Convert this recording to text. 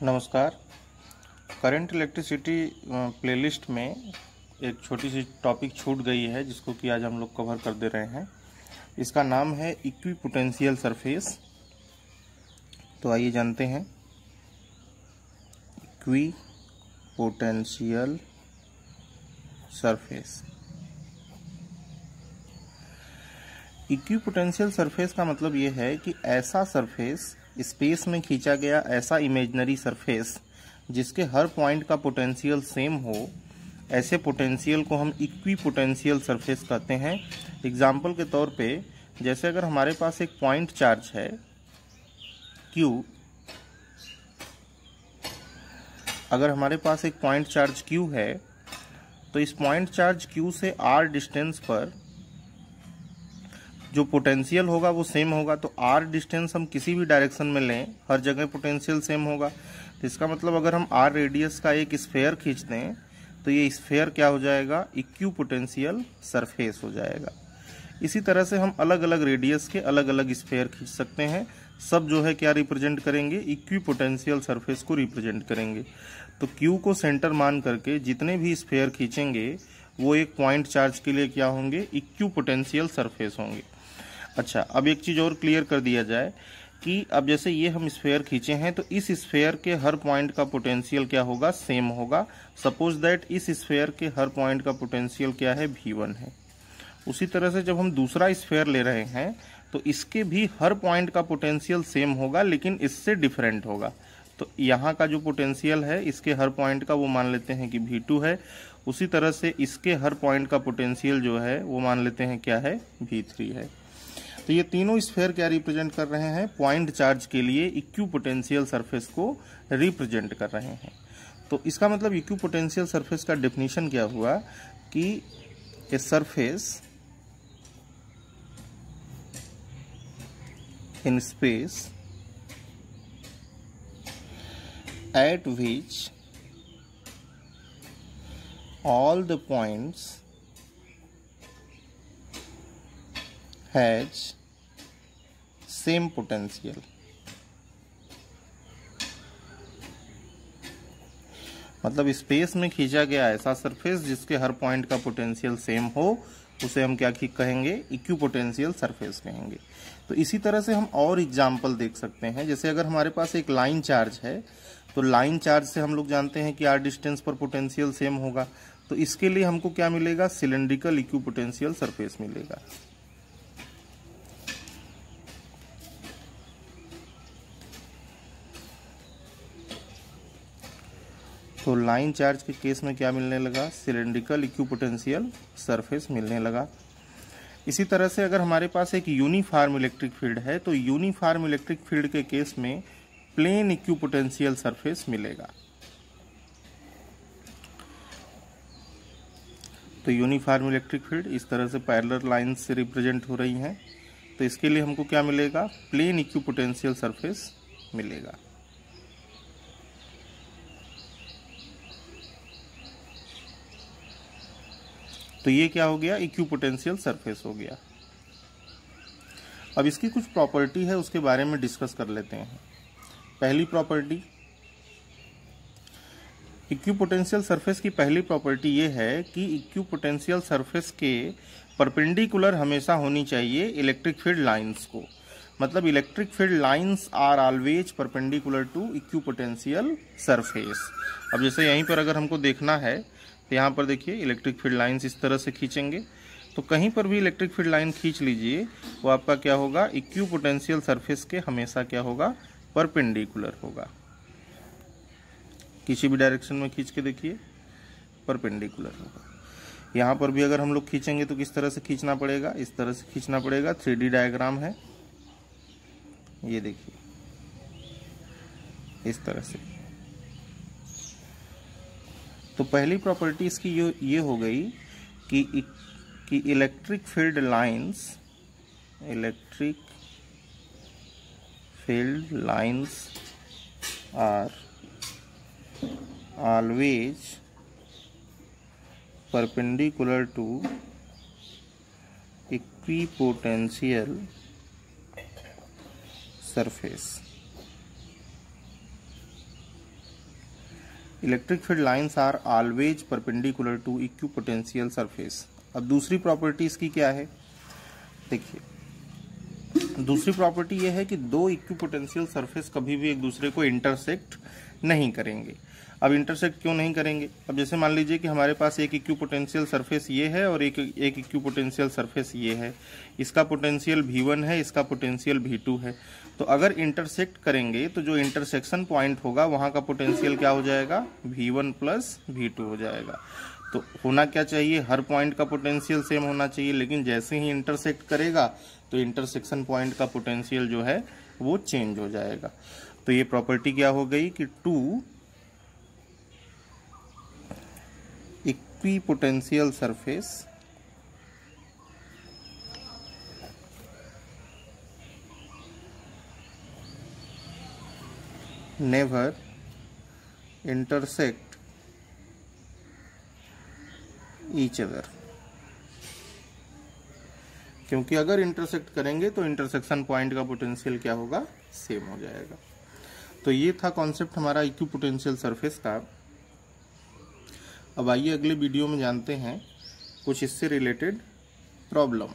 नमस्कार। Current electricity playlist में एक छोटी सी टॉपिक छूट गई है जिसको कि आज हम लोग कवर कर दे रहे हैं। इसका नाम है इक्विपोटेंशियल सरफेस। तो आइए जानते हैं इक्विपोटेंशियल सरफेस। इक्विपोटेंशियल सरफेस का मतलब ये है कि ऐसा सरफेस, स्पेस में खींचा गया ऐसा इमेजिनरी सरफेस जिसके हर पॉइंट का पोटेंशियल सेम हो, ऐसे पोटेंशियल को हम इक्विपोटेंशियल सरफेस कहते हैं। एग्जाम्पल के तौर पे, जैसे अगर हमारे पास एक पॉइंट चार्ज है Q, अगर हमारे पास एक पॉइंट चार्ज Q है तो इस पॉइंट चार्ज Q से R डिस्टेंस पर जो पोटेंशियल होगा वो सेम होगा। तो R डिस्टेंस हम किसी भी डायरेक्शन में लें, हर जगह पोटेंशियल सेम होगा। तो इसका मतलब अगर हम R रेडियस का एक स्फेयर खींच दें तो ये स्फेयर क्या हो जाएगा, इक्विपोटेंशियल सरफेस हो जाएगा। इसी तरह से हम अलग अलग रेडियस के अलग अलग स्फेयर खींच सकते हैं। सब जो है क्या रिप्रेजेंट करेंगे, इक्विपोटेंशियल सरफेस को रिप्रेजेंट करेंगे। तो Q को सेंटर मान करके जितने भी स्फेयर खींचेंगे वो एक पॉइंट चार्ज के लिए क्या होंगे, इक्विपोटेंशियल सरफेस होंगे। अच्छा, अब एक चीज और क्लियर कर दिया जाए कि अब जैसे ये हम स्फेयर खींचे हैं तो इस स्फेयर के हर पॉइंट का पोटेंशियल क्या होगा, सेम होगा। सपोज दैट इस स्फेयर के हर पॉइंट का पोटेंशियल क्या है, V1 है। उसी तरह से जब हम दूसरा स्फेयर ले रहे हैं तो इसके भी हर पॉइंट का पोटेंशियल सेम होगा लेकिन इससे डिफरेंट होगा। तो यहाँ का जो पोटेंशियल है इसके हर पॉइंट का वो मान लेते हैं कि V2 है। उसी तरह से इसके हर पॉइंट का पोटेंशियल जो है वो मान लेते हैं क्या है, V3 है। तो ये तीनों स्फेयर क्या रिप्रेजेंट कर रहे हैं, पॉइंट चार्ज के लिए इक्विपोटेंशियल सरफेस को रिप्रेजेंट कर रहे हैं। तो इसका मतलब इक्विपोटेंशियल सरफेस का डेफिनेशन क्या हुआ कि a surface in space at which all the points has same potential। मतलब स्पेस में खींचा गया ऐसा सरफेस जिसके हर पॉइंट का पोटेंशियल सेम हो, उसे हम क्या कहेंगे, इक्विपोटेंशियल सरफेस कहेंगे। तो इसी तरह से हम और एग्जाम्पल देख सकते हैं। जैसे अगर हमारे पास एक लाइन चार्ज है तो लाइन चार्ज से हम लोग जानते हैं कि R डिस्टेंस पर पोटेंशियल सेम होगा। तो इसके लिए हमको क्या मिलेगा, सिलेंड्रिकल इक्विपोटेंशियल सरफेस मिलेगा। तो लाइन चार्ज के केस में क्या मिलने लगा, सिलेंड्रिकल इक्विपोटेंशियल सरफेस मिलने लगा। इसी तरह से अगर हमारे पास एक यूनिफॉर्म इलेक्ट्रिक फील्ड है तो यूनिफॉर्म इलेक्ट्रिक फील्ड के केस में प्लेन इक्विपोटेंशियल सरफेस मिलेगा। तो यूनिफॉर्म इलेक्ट्रिक फील्ड इस तरह से पैरेलल लाइन से रिप्रेजेंट हो रही हैं। तो इसके लिए हमको क्या मिलेगा, प्लेन इक्विपोटेंशियल सरफेस मिलेगा। तो ये क्या हो गया, इक्विपोटेंशियल सरफेस हो गया। अब इसकी कुछ प्रॉपर्टी है, उसके बारे में डिस्कस कर लेते हैं। पहली प्रॉपर्टी, इक्विपोटेंशियल सरफेस की पहली प्रॉपर्टी ये है कि इक्विपोटेंशियल सरफेस के परपेंडिकुलर हमेशा होनी चाहिए इलेक्ट्रिक फील्ड लाइंस को। मतलब electric field lines are always perpendicular to equipotential surface. अब जैसे यहीं पर अगर हमको देखना है तो यहाँ पर देखिए इलेक्ट्रिक फील्ड लाइंस इस तरह से खींचेंगे तो कहीं पर भी इलेक्ट्रिक फील्ड लाइन खींच लीजिए वो आपका क्या होगा, इक्विपोटेंशियल सरफेस के हमेशा क्या होगा, परपेंडिकुलर होगा। किसी भी डायरेक्शन में खींच के देखिए परपेंडिकुलर होगा। यहाँ पर भी अगर हम लोग खींचेंगे तो किस तरह से खींचना पड़ेगा, इस तरह से खींचना पड़ेगा। 3D डायग्राम है, ये देखिए इस तरह से। तो पहली प्रॉपर्टी इसकी ये हो गई कि electric field lines are always perpendicular to equipotential surface. Electric field lines are always perpendicular to equipotential surface. अब दूसरी प्रॉपर्टी इसकी क्या है, देखिए दूसरी प्रॉपर्टी यह है कि दो इक्विपोटेंशियल सरफेस कभी भी एक दूसरे को इंटरसेक्ट नहीं करेंगे। अब इंटरसेक्ट क्यों नहीं करेंगे, अब जैसे मान लीजिए कि हमारे पास एक इक्विपोटेंशियल सरफेस ये है और एक इक्विपोटेंशियल सरफेस ये है, इसका पोटेंशियल V1 है, इसका पोटेंशियल V2 है। तो अगर इंटरसेक्ट करेंगे तो जो इंटरसेक्शन पॉइंट होगा वहां का पोटेंशियल क्या हो जाएगा, V1 प्लस V2 हो जाएगा। तो होना क्या चाहिए, हर पॉइंट का पोटेंशियल सेम होना चाहिए, लेकिन जैसे ही इंटरसेक्ट करेगा तो इंटरसेक्शन पॉइंट का पोटेंशियल जो है वो चेंज हो जाएगा। तो ये प्रॉपर्टी क्या हो गई कि two equipotential surface never intersect each other, क्योंकि अगर इंटरसेक्ट करेंगे तो इंटरसेक्शन पॉइंट का पोटेंशियल क्या होगा, सेम हो जाएगा। तो ये था कॉन्सेप्ट हमारा इक्विपोटेंशियल सरफेस का। अब आइए अगले वीडियो में जानते हैं कुछ इससे रिलेटेड प्रॉब्लम।